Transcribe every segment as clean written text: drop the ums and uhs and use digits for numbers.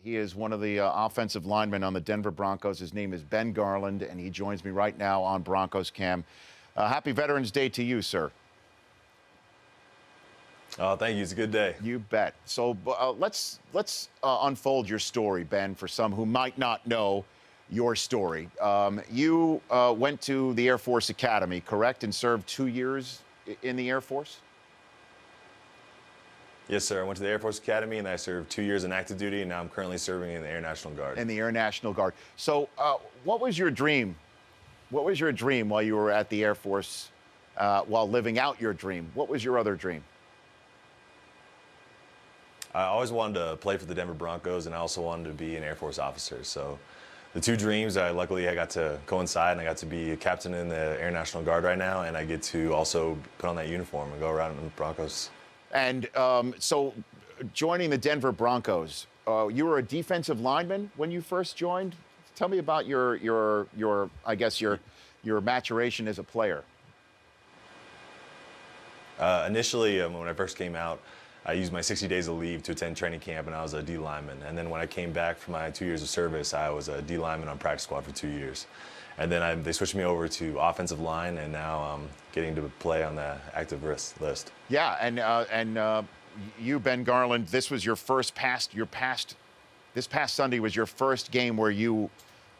He is one of the offensive linemen on the Denver Broncos. His name is Ben Garland, and he joins me right now on Broncos Cam. Happy Veterans Day to you, sir. Oh, thank you. It's a good day. You bet. So let's unfold your story, Ben, for some who might not know your story. You went to the Air Force Academy, correct, and served 2 years in the Air Force? Yes, sir. I went to the Air Force Academy, and I served 2 years in active duty, and now I'm currently serving in the Air National Guard. In the Air National Guard. So what was your dream? What was your dream while you were at the Air Force, while living out your dream? What was your other dream? I always wanted to play for the Denver Broncos, and I also wanted to be an Air Force officer. So the two dreams, luckily I got to coincide, and I got to be a captain in the Air National Guard right now, and I get to also put on that uniform and go around in the Broncos. And so joining the Denver Broncos, you were a defensive lineman when you first joined. Tell me about your I guess your maturation as a player. Initially, when I first came out, I used my 60 days of leave to attend training camp, and I was a D lineman. And then when I came back from my 2 years of service, I was a D lineman on practice squad for 2 years. And then they switched me over to offensive line, and now I'm getting to play on the active list. Yeah, and you, Ben Garland, this was your first this past Sunday was your first game where you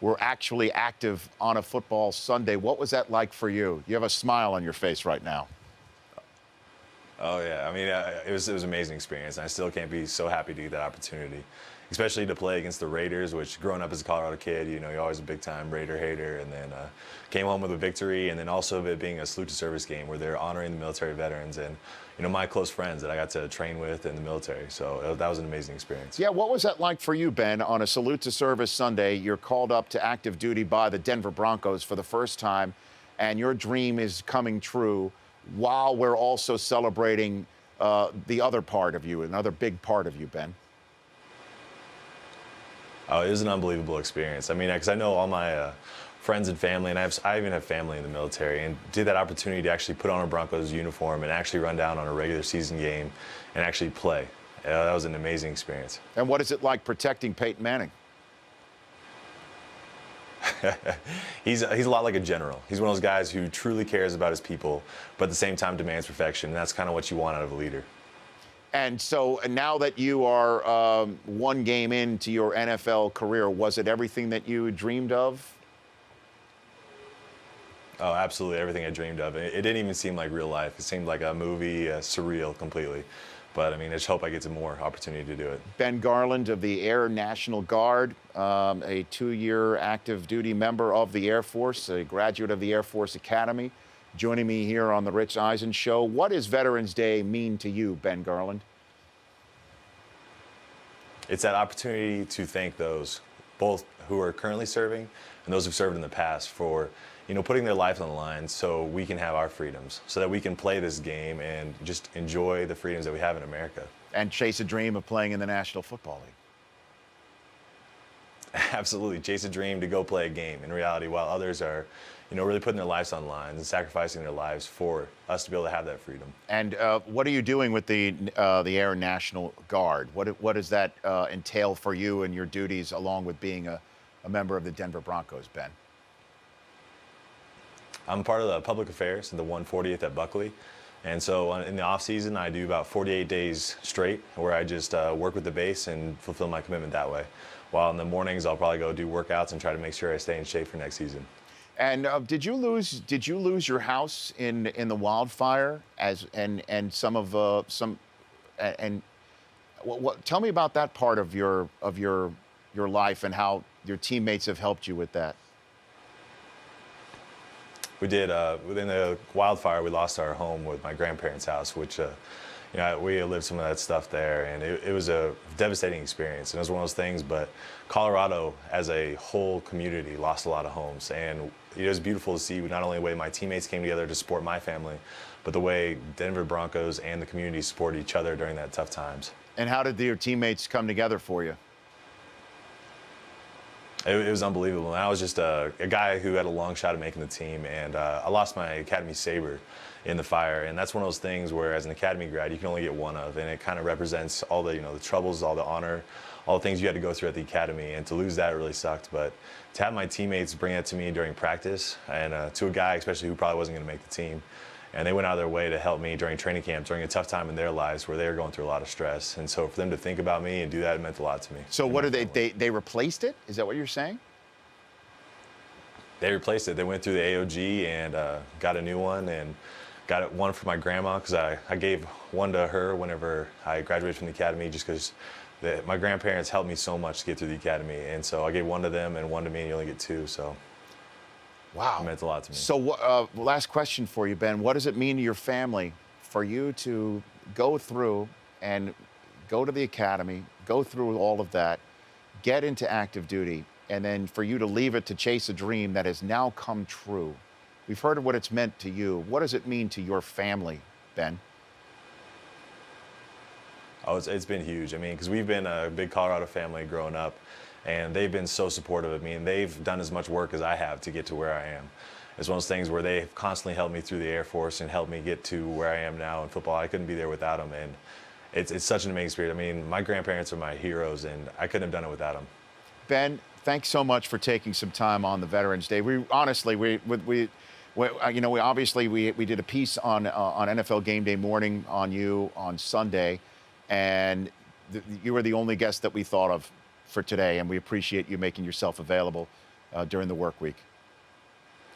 were actually active on a football Sunday. What was that like for you? You have a smile on your face right now. Oh, yeah. I mean, it was an amazing experience. And I still can't be so happy to get that opportunity, especially to play against the Raiders, which growing up as a Colorado kid, you know, you're always a big-time Raider hater. And then came home with a victory, and then also it being a salute to service game where they're honoring the military veterans and, you know, my close friends that I got to train with in the military. So that was an amazing experience. Yeah, what was that like for you, Ben? On a salute to service Sunday, you're called up to active duty by the Denver Broncos for the first time, and your dream is coming true, while we're also celebrating the other part of you, another big part of you, Ben. Oh, it was an unbelievable experience. I mean, because I know all my friends and family, and I even have family in the military, and did that opportunity to actually put on a Broncos uniform and actually run down on a regular season game and actually play. That was an amazing experience. And what is it like protecting Peyton Manning? He's a lot like a general. He's one of those guys who truly cares about his people, but at the same time demands perfection. And that's kind of what you want out of a leader. And so now that you are one game into your NFL career, was it everything that you dreamed of? Oh, absolutely everything I dreamed of. It didn't even seem like real life. It seemed like a movie, surreal completely. But, I mean, I just hope I get some more opportunity to do it. Ben Garland of the Air National Guard, a 2-year active duty member of the Air Force, a graduate of the Air Force Academy, joining me here on the Rich Eisen Show. What does Veterans Day mean to you, Ben Garland? It's that opportunity to thank those, both who are currently serving and those who've served in the past, for, you know, putting their life on the line so we can have our freedoms, so that we can play this game and just enjoy the freedoms that we have in America. And chase a dream of playing in the National Football League. Absolutely, chase a dream to go play a game in reality, while others are, you know, really putting their lives on line and sacrificing their lives for us to be able to have that freedom. And what are you doing with the Air National Guard? What does that entail for you and your duties, along with being a member of the Denver Broncos, Ben? I'm part of the public affairs at the 140th at Buckley. And so in the off season, I do about 48 days straight where I just work with the base and fulfill my commitment that way. While in the mornings, I'll probably go do workouts and try to make sure I stay in shape for next season. And did you lose your house in the wildfire and tell me about that part of your life and how your teammates have helped you with that. We did, within the wildfire, we lost our home with my grandparents' house, which, you know, we lived some of that stuff there, and it was a devastating experience. And it was one of those things, but Colorado, as a whole community, lost a lot of homes. And it was beautiful to see not only the way my teammates came together to support my family, but the way Denver Broncos and the community supported each other during that tough times. And how did your teammates come together for you? It was unbelievable. And I was just a guy who had a long shot at making the team, and I lost my academy saber in the fire. And that's one of those things where, as an academy grad, you can only get one of, and it kind of represents all the the troubles, all the honor, all the things you had to go through at the academy. And to lose that really sucked. But to have my teammates bring it to me during practice, and to a guy especially who probably wasn't going to make the team, and they went out of their way to help me during training camp, during a tough time in their lives where they were going through a lot of stress. And so for them to think about me and do that, it meant a lot to me. So what did they replaced it? Is that what you're saying? They replaced it. They went through the AOG and got a new one, and got one for my grandma, because I gave one to her whenever I graduated from the academy, just because my grandparents helped me so much to get through the academy. And so I gave one to them and one to me, and you only get two. So wow, it meant a lot to me. So last question for you, Ben. What does it mean to your family for you to go through and go to the academy, go through all of that, get into active duty, and then for you to leave it to chase a dream that has now come true? We've heard of what it's meant to you. What does it mean to your family, Ben? Oh, it's been huge. I mean, because we've been a big Colorado family growing up, and they've been so supportive of me, and they've done as much work as I have to get to where I am. It's one of those things where they've constantly helped me through the Air Force and helped me get to where I am now in football. I couldn't be there without them, and it's such an amazing spirit. I mean, my grandparents are my heroes, and I couldn't have done it without them. Ben, thanks so much for taking some time on the Veterans Day. We honestly, we obviously did a piece on NFL Game Day morning on you on Sunday, and you were the only guest that we thought of for today, and we appreciate you making yourself available during the work week.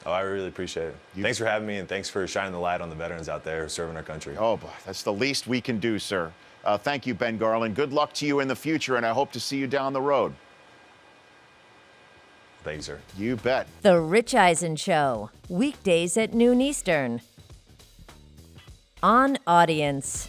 Oh, I really appreciate it. Thanks for having me, and thanks for shining the light on the veterans out there serving our country. Oh, boy, that's the least we can do, sir. Thank you, Ben Garland. Good luck to you in the future, and I hope to see you down the road. Thank you, sir. You bet. The Rich Eisen Show, weekdays at noon Eastern. On Audience.